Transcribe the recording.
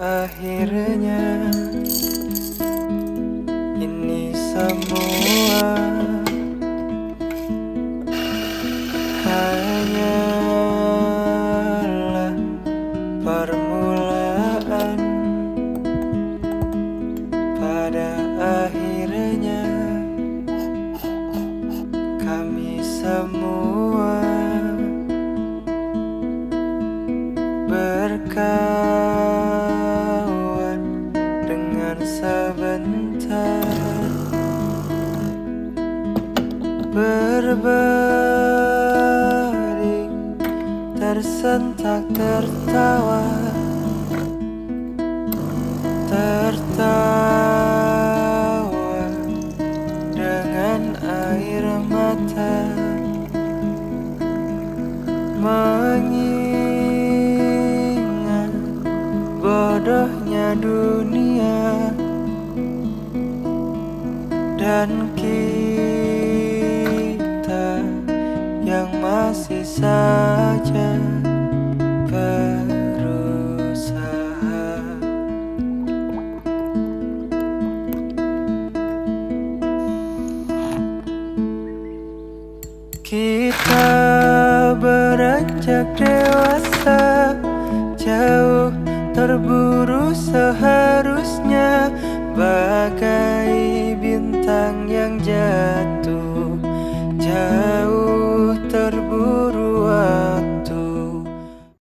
akhirnya ini semua hanyalah permulaan. Pada akhirnya kami semua berkawan dengan sebentar, berbaring tersentak tertawa, tertawa dengan air mata, mengingat bodohnya dunia dan kita yang masih saja berusaha. Kita beranjak dewasa, jauh terburu seharusnya, bagai bintang yang jatuh, jauh terburu